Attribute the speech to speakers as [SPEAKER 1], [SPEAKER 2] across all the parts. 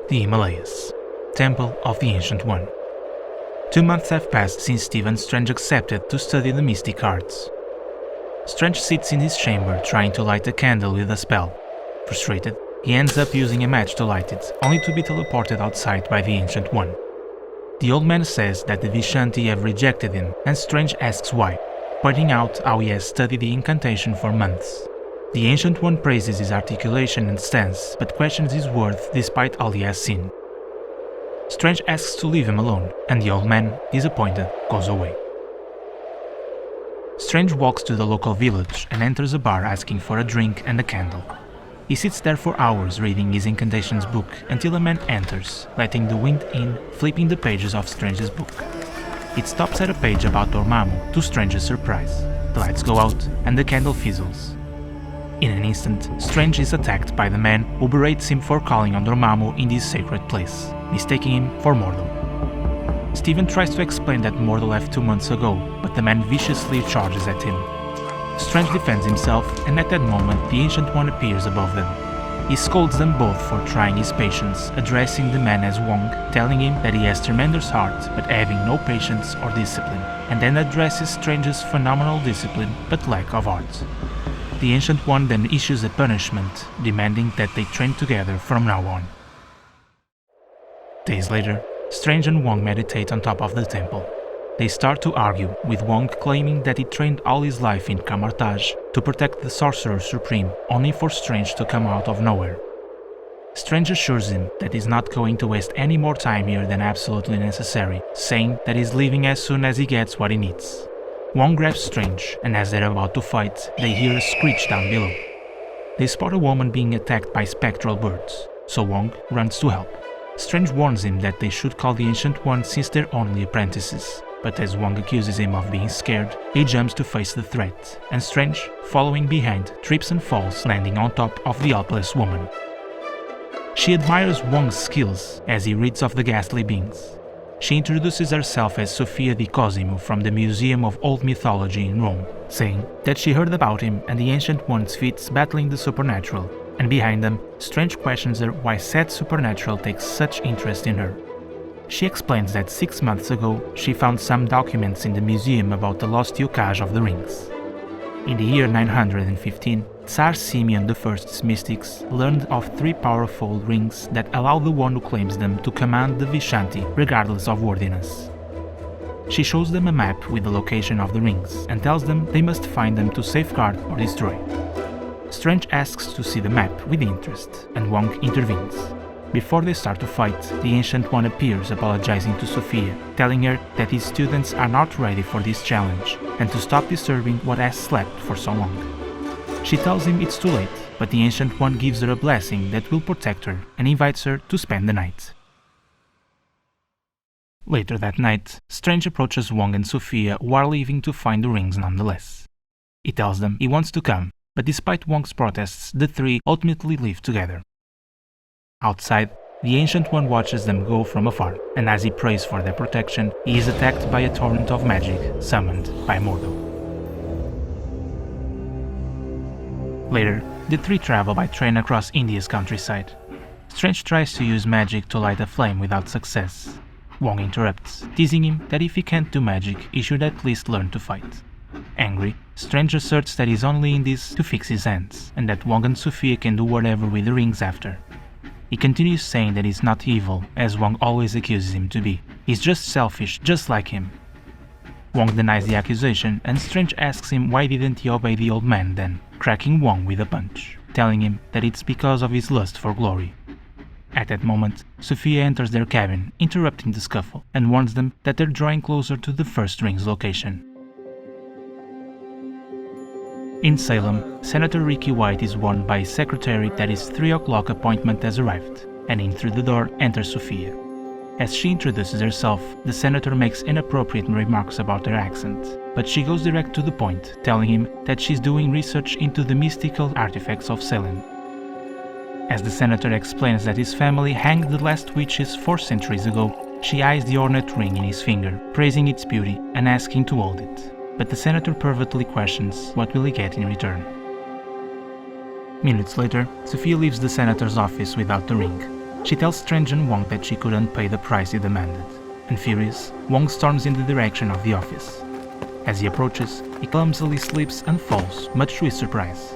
[SPEAKER 1] The Himalayas, Temple of the Ancient One. 2 months have passed since Stephen Strange accepted to study the mystic arts. Strange sits in his chamber trying to light a candle with a spell. Frustrated, he ends up using a match to light it, only to be teleported outside by the Ancient One. The old man says that the Vishanti have rejected him, and Strange asks why, pointing out how he has studied the incantation for months. The Ancient One praises his articulation and stance, but questions his worth despite all he has seen. Strange asks to leave him alone, and the old man, disappointed, goes away. Strange walks to the local village and enters a bar asking for a drink and a candle. He sits there for hours reading his incantations book until a man enters, letting the wind in, flipping the pages of Strange's book. It stops at a page about Dormammu, to Strange's surprise. The lights go out and the candle fizzles. In an instant, Strange is attacked by the man who berates him for calling on Dormammu in this sacred place, mistaking him for Mordo. Stephen tries to explain that Mordo left 2 months ago, but the man viciously charges at him. Strange defends himself, and at that moment the Ancient One appears above them. He scolds them both for trying his patience, addressing the man as Wong, telling him that he has tremendous heart but having no patience or discipline, and then addresses Strange's phenomenal discipline but lack of art. The Ancient One then issues a punishment, demanding that they train together from now on. Days later, Strange and Wong meditate on top of the temple. They start to argue, with Wong claiming that he trained all his life in Kamar-Taj to protect the Sorcerer Supreme, only for Strange to come out of nowhere. Strange assures him that he's not going to waste any more time here than absolutely necessary, saying that he's leaving as soon as he gets what he needs. Wong grabs Strange, and as they're about to fight, they hear a screech down below. They spot a woman being attacked by spectral birds, so Wong runs to help. Strange warns him that they should call the Ancient One since they're only apprentices, but as Wong accuses him of being scared, he jumps to face the threat, and Strange, following behind, trips and falls, landing on top of the helpless woman. She admires Wong's skills as he reads of the ghastly beings. She introduces herself as Sofia di Cosimo from the Museum of Old Mythology in Rome, saying that she heard about him and the Ancient One's feats battling the supernatural, and behind them, Strange questions her why said supernatural takes such interest in her. She explains that 6 months ago she found some documents in the museum about the lost Yokaj of the rings. In the year 915, Tsar Simeon I's mystics learned of 3 powerful rings that allow the one who claims them to command the Vishanti regardless of worthiness. She shows them a map with the location of the rings and tells them they must find them to safeguard or destroy. Strange asks to see the map with interest, and Wong intervenes. Before they start to fight, the Ancient One appears apologizing to Sophia, telling her that his students are not ready for this challenge and to stop disturbing what has slept for so long. She tells him it's too late, but the Ancient One gives her a blessing that will protect her and invites her to spend the night. Later that night, Strange approaches Wong and Sophia who are leaving to find the rings nonetheless. He tells them he wants to come, but despite Wong's protests, the 3 ultimately leave together. Outside, the Ancient One watches them go from afar, and as he prays for their protection, he is attacked by a torrent of magic summoned by Mordo. Later, the 3 travel by train across India's countryside. Strange tries to use magic to light a flame without success. Wong interrupts, teasing him that if he can't do magic, he should at least learn to fight. Angry, Strange asserts that he's only in this to fix his hands, and that Wong and Sophia can do whatever with the rings after. He continues saying that he's not evil, as Wong always accuses him to be. He's just selfish, just like him. Wong denies the accusation, and Strange asks him why didn't he obey the old man then, cracking Wong with a punch, telling him that it's because of his lust for glory. At that moment, Sophia enters their cabin, interrupting the scuffle, and warns them that they're drawing closer to the first ring's location. In Salem, Senator Ricky White is warned by his secretary that his 3 o'clock appointment has arrived, and in through the door enters Sophia. As she introduces herself, the senator makes inappropriate remarks about her accent, but she goes direct to the point, telling him that she's doing research into the mystical artifacts of Salem. As the senator explains that his family hanged the last witches 4 centuries ago, she eyes the ornate ring in his finger, praising its beauty and asking to hold it. But the senator perversely questions what will he get in return. Minutes later, Sophia leaves the senator's office without the ring. She tells Strange and Wong that she couldn't pay the price he demanded, and furious, Wong storms in the direction of the office. As he approaches, he clumsily slips and falls, much to his surprise.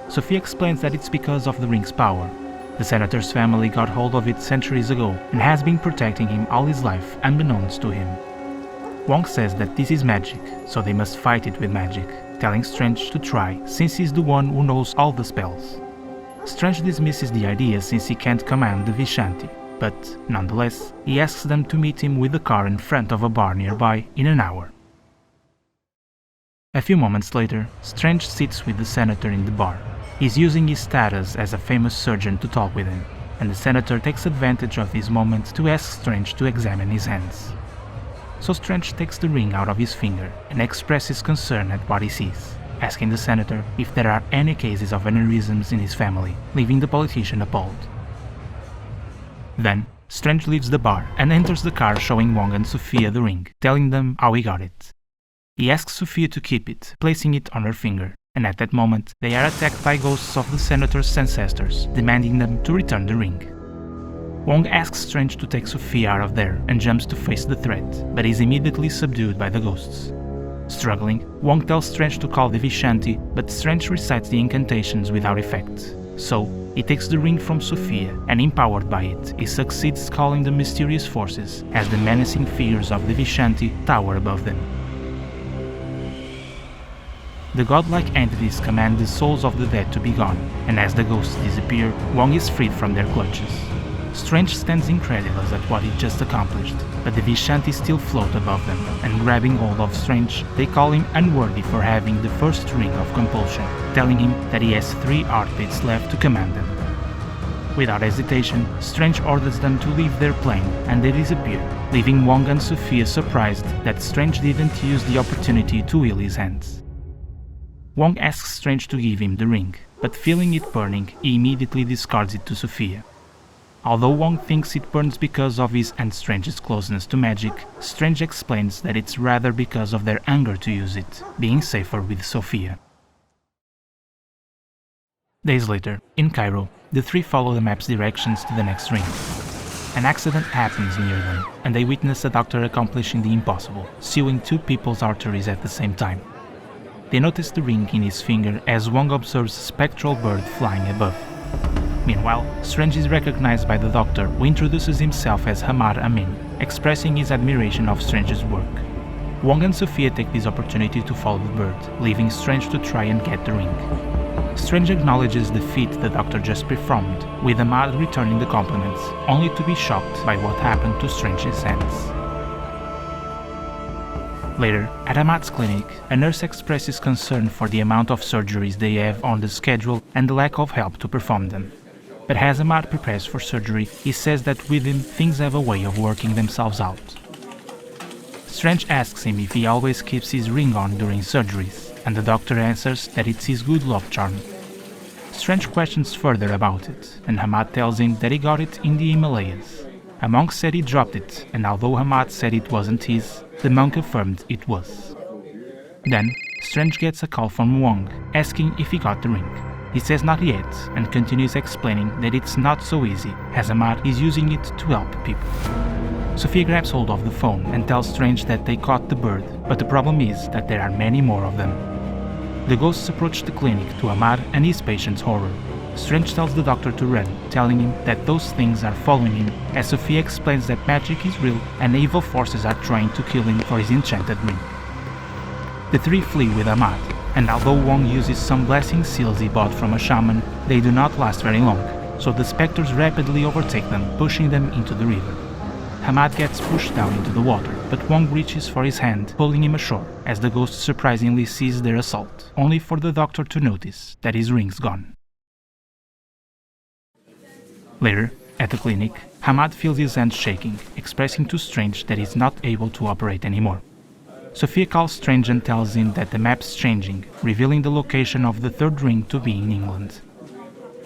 [SPEAKER 1] Sophia explains that it's because of the ring's power. The senator's family got hold of it centuries ago and has been protecting him all his life unbeknownst to him. Wong says that this is magic, so they must fight it with magic, telling Strange to try since he's the one who knows all the spells. Strange dismisses the idea since he can't command the Vishanti, but nonetheless, he asks them to meet him with a car in front of a bar nearby in an hour. A few moments later, Strange sits with the senator in the bar. He's using his status as a famous surgeon to talk with him, and the senator takes advantage of this moment to ask Strange to examine his hands. So Strange takes the ring out of his finger and expresses concern at what he sees, asking the senator if there are any cases of aneurysms in his family, leaving the politician appalled. Then, Strange leaves the bar and enters the car showing Wong and Sophia the ring, telling them how he got it. He asks Sophia to keep it, placing it on her finger, and at that moment they are attacked by ghosts of the senator's ancestors, demanding them to return the ring. Wong asks Strange to take Sophia out of there and jumps to face the threat, but is immediately subdued by the ghosts. Struggling, Wong tells Strange to call the Vishanti, but Strange recites the incantations without effect. So, he takes the ring from Sophia, and empowered by it, he succeeds calling the mysterious forces as the menacing figures of the Vishanti tower above them. The godlike entities command the souls of the dead to be gone, and as the ghosts disappear, Wong is freed from their clutches. Strange stands incredulous at what he just accomplished, but the Vishanti still float above them, and grabbing hold of Strange, they call him unworthy for having the first ring of compulsion, telling him that he has 3 heartbeats left to command them. Without hesitation, Strange orders them to leave their plane, and they disappear, leaving Wong and Sophia surprised that Strange didn't use the opportunity to heal his hands. Wong asks Strange to give him the ring, but feeling it burning, he immediately discards it to Sophia. Although Wong thinks it burns because of his and Strange's closeness to magic, Strange explains that it's rather because of their anger to use it, being safer with Sophia. Days later, in Cairo, the 3 follow the map's directions to the next ring. An accident happens near them, and they witness a doctor accomplishing the impossible, sewing 2 people's arteries at the same time. They notice the ring in his finger as Wong observes a spectral bird flying above. Meanwhile, Strange is recognized by the doctor, who introduces himself as Hamar Amin, expressing his admiration of Strange's work. Wong and Sophia take this opportunity to follow the bird, leaving Strange to try and get the ring. Strange acknowledges the feat the doctor just performed, with Hamar returning the compliments, only to be shocked by what happened to Strange's hands. Later, at Hamad's clinic, a nurse expresses concern for the amount of surgeries they have on the schedule and the lack of help to perform them. But as Hamad prepares for surgery, he says that with him things have a way of working themselves out. Strange asks him if he always keeps his ring on during surgeries, and the doctor answers that it's his good luck charm. Strange questions further about it, and Hamad tells him that he got it in the Himalayas. A monk said he dropped it, and although Hamad said it wasn't his, the monk affirmed it was. Then, Strange gets a call from Wong, asking if he got the ring. He says not yet, and continues explaining that it's not so easy, as Hamad is using it to help people. Sophia grabs hold of the phone and tells Strange that they caught the bird, but the problem is that there are many more of them. The ghosts approach the clinic to Hamad and his patient's horror. Strange tells the doctor to run, telling him that those things are following him, as Sophia explains that magic is real and evil forces are trying to kill him for his enchanted ring. The 3 flee with Hamad, and although Wong uses some blessing seals he bought from a shaman, they do not last very long, so the specters rapidly overtake them, pushing them into the river. Hamad gets pushed down into the water, but Wong reaches for his hand, pulling him ashore, as the ghost surprisingly sees their assault, only for the doctor to notice that his ring's gone. Later, at the clinic, Hamad feels his hand shaking, expressing to Strange that he's not able to operate anymore. Sophia calls Strange and tells him that the map's changing, revealing the location of the 3rd ring to be in England.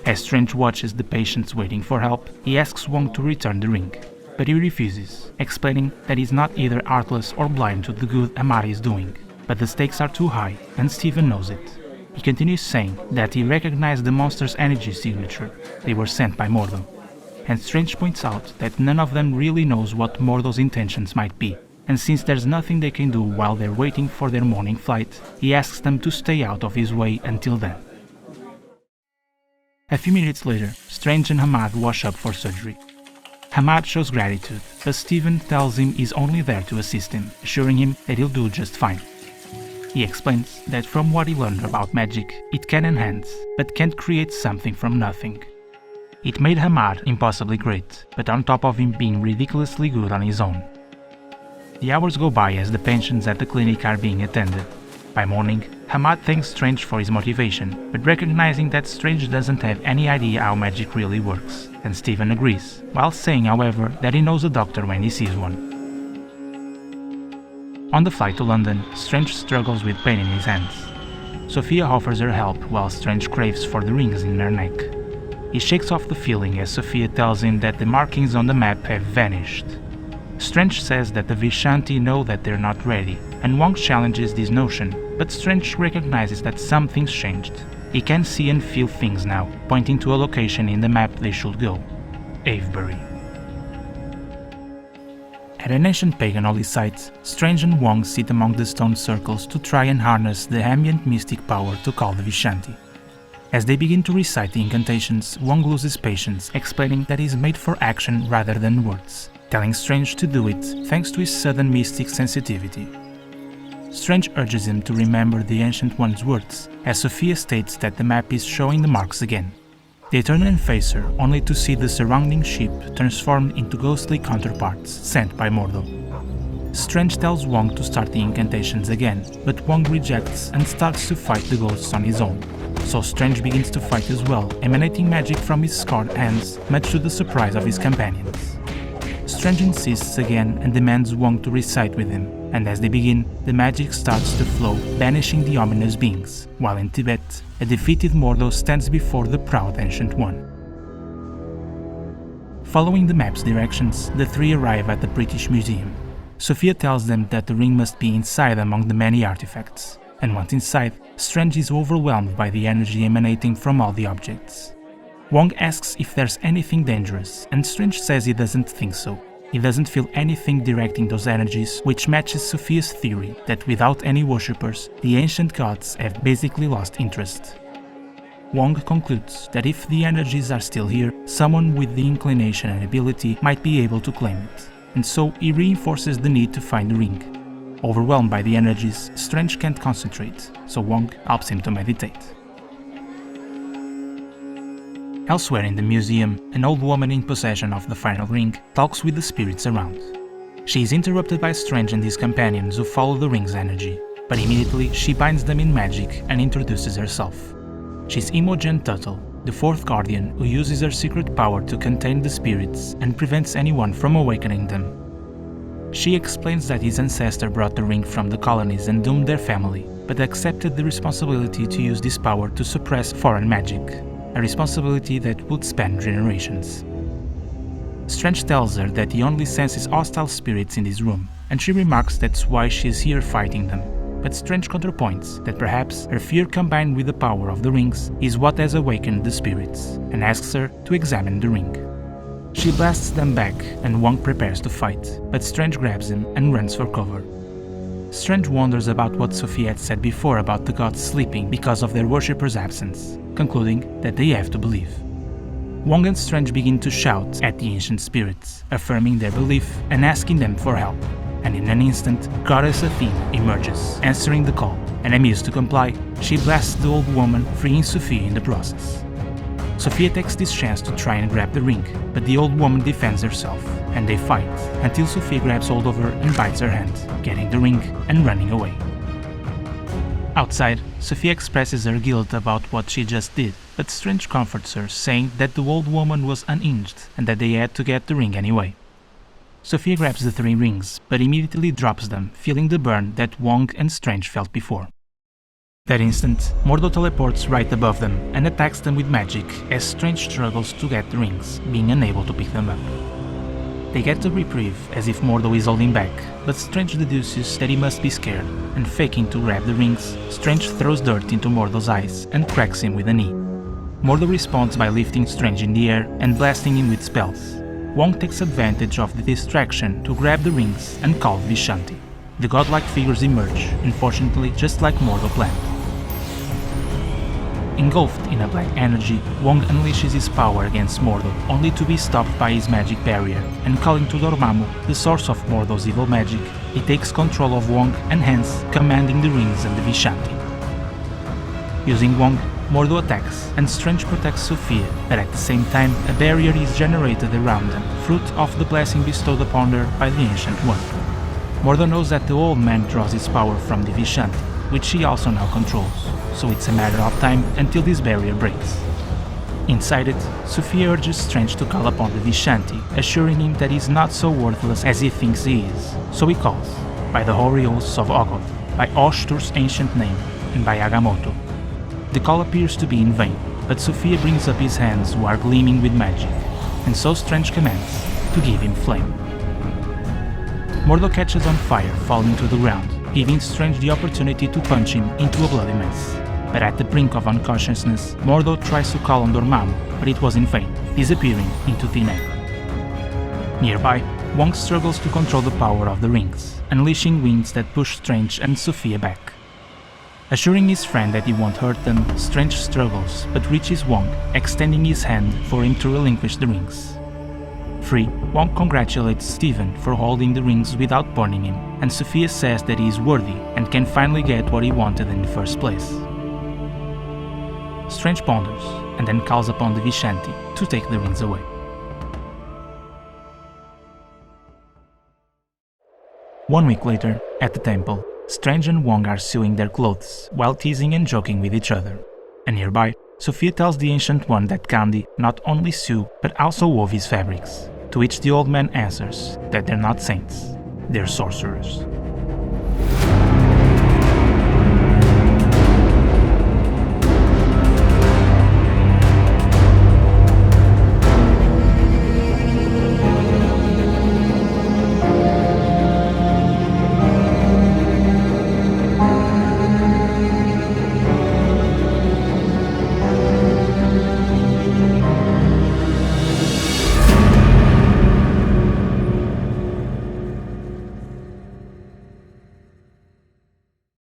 [SPEAKER 1] As Strange watches the patients waiting for help, he asks Wong to return the ring, but he refuses, explaining that he's not either heartless or blind to the good Hamad is doing, but the stakes are too high, and Stephen knows it. He continues saying that he recognized the monster's energy signature. They were sent by Mordo. and Strange points out that none of them really knows what Mordo's intentions might be, and since there's nothing they can do while they're waiting for their morning flight, he asks them to stay out of his way until then. A few minutes later, Strange and Hamad wash up for surgery. Hamad shows gratitude, but Steven tells him he's only there to assist him, assuring him that he'll do just fine. He explains that from what he learned about magic, it can enhance, but can't create something from nothing. It made Hamad impossibly great, but on top of him being ridiculously good on his own. The hours go by as the patients at the clinic are being attended. By morning, Hamad thanks Strange for his motivation, but recognizing that Strange doesn't have any idea how magic really works, and Steven agrees, while saying, however, that he knows a doctor when he sees one. On the flight to London, Strange struggles with pain in his hands. Sophia offers her help while Strange craves for the rings in her neck. He shakes off the feeling as Sophia tells him that the markings on the map have vanished. Strange says that the Vishanti know that they're not ready, and Wong challenges this notion, but Strange recognizes that something's changed. He can see and feel things now, pointing to a location in the map they should go: Avebury. At an ancient pagan holy site, Strange and Wong sit among the stone circles to try and harness the ambient mystic power to call the Vishanti. As they begin to recite the incantations, Wong loses patience, explaining that he's made for action rather than words, telling Strange to do it thanks to his sudden mystic sensitivity. Strange urges him to remember the Ancient One's words, as Sophia states that the map is showing the marks again. They turn and face her, only to see the surrounding ship transformed into ghostly counterparts sent by Mordo. Strange tells Wong to start the incantations again, but Wong rejects and starts to fight the ghosts on his own. So Strange begins to fight as well, emanating magic from his scarred hands, much to the surprise of his companions. Strange insists again and demands Wong to recite with him, and as they begin, the magic starts to flow, banishing the ominous beings, while in Tibet, a defeated Mordo stands before the proud Ancient One. Following the map's directions, the three arrive at the British Museum. Sophia tells them that the ring must be inside among the many artifacts, and once inside, Strange is overwhelmed by the energy emanating from all the objects. Wong asks if there's anything dangerous, and Strange says he doesn't think so. He doesn't feel anything directing those energies, which matches Sophia's theory that without any worshippers, the ancient gods have basically lost interest. Wong concludes that if the energies are still here, someone with the inclination and ability might be able to claim it, and so he reinforces the need to find the ring. Overwhelmed by the energies, Strange can't concentrate, so Wong helps him to meditate. Elsewhere in the museum, an old woman in possession of the final ring talks with the spirits around. She is interrupted by Strange and his companions who follow the ring's energy, but immediately she binds them in magic and introduces herself. She's Imogen Tuttle, the fourth guardian who uses her secret power to contain the spirits and prevents anyone from awakening them. She explains that his ancestor brought the ring from the colonies and doomed their family, but accepted the responsibility to use this power to suppress foreign magic. A responsibility that would span generations. Strange tells her that he only senses hostile spirits in this room, and she remarks that's why she is here fighting them. But Strange counterpoints that perhaps her fear combined with the power of the rings is what has awakened the spirits, and asks her to examine the ring. She blasts them back, and Wong prepares to fight, but Strange grabs him and runs for cover. Strange wonders about what Sophia had said before about the gods sleeping because of their worshippers' absence, concluding that they have to believe. Wong and Strange begin to shout at the ancient spirits, affirming their belief and asking them for help, and in an instant, Goddess Athena emerges, answering the call, and amused to comply, she blasts the old woman, freeing Sophia in the process. Sophia takes this chance to try and grab the ring, but the old woman defends herself, and they fight, until Sophia grabs hold of her and bites her hand, getting the ring and running away. Outside, Sophia expresses her guilt about what she just did, but Strange comforts her, saying that the old woman was uninjured and that they had to get the ring anyway. Sophia grabs the 3 rings, but immediately drops them, feeling the burn that Wong and Strange felt before. That instant, Mordo teleports right above them and attacks them with magic as Strange struggles to get the rings, being unable to pick them up. They get a reprieve as if Mordo is holding back, but Strange deduces that he must be scared, and faking to grab the rings, Strange throws dirt into Mordo's eyes and cracks him with a knee. Mordo responds by lifting Strange in the air and blasting him with spells. Wong takes advantage of the distraction to grab the rings and call Vishanti. The godlike figures emerge, unfortunately just like Mordo planned. Engulfed in a black energy, Wong unleashes his power against Mordo, only to be stopped by his magic barrier, and calling to Dormammu, the source of Mordo's evil magic, he takes control of Wong and hence commanding the rings and the Vishanti. Using Wong, Mordo attacks, and Strange protects Sophia, but at the same time a barrier is generated around them, fruit of the blessing bestowed upon her by the Ancient One. Mordo knows that the old man draws his power from the Vishanti, which she also now controls, so it's a matter of time until this barrier breaks. Inside it, Sophia urges Strange to call upon the Vishanti, assuring him that he's not so worthless as he thinks he is, so he calls, by the Rios of Ogoth, by Oshtur's ancient name, and by Agamotto. The call appears to be in vain, but Sophia brings up his hands who are gleaming with magic, and so Strange commands to give him flame. Mordo catches on fire, falling to the ground, giving Strange the opportunity to punch him into a bloody mess. But at the brink of unconsciousness, Mordo tries to call on Dormammu, but it was in vain, disappearing into thin air. Nearby, Wong struggles to control the power of the rings, unleashing winds that push Strange and Sophia back. Assuring his friend that he won't hurt them, Strange struggles, but reaches Wong, extending his hand for him to relinquish the rings. Free, Wong congratulates Steven for holding the rings without burning him, and Sophia says that he is worthy and can finally get what he wanted in the first place. Strange ponders, and then calls upon the Vishanti to take the rings away. One week later, at the temple, Strange and Wong are sewing their clothes while teasing and joking with each other. And nearby, Sophia tells the Ancient One that Gandhi not only sew but also wove his fabrics, to which the old man answers that they're not saints, they're sorcerers.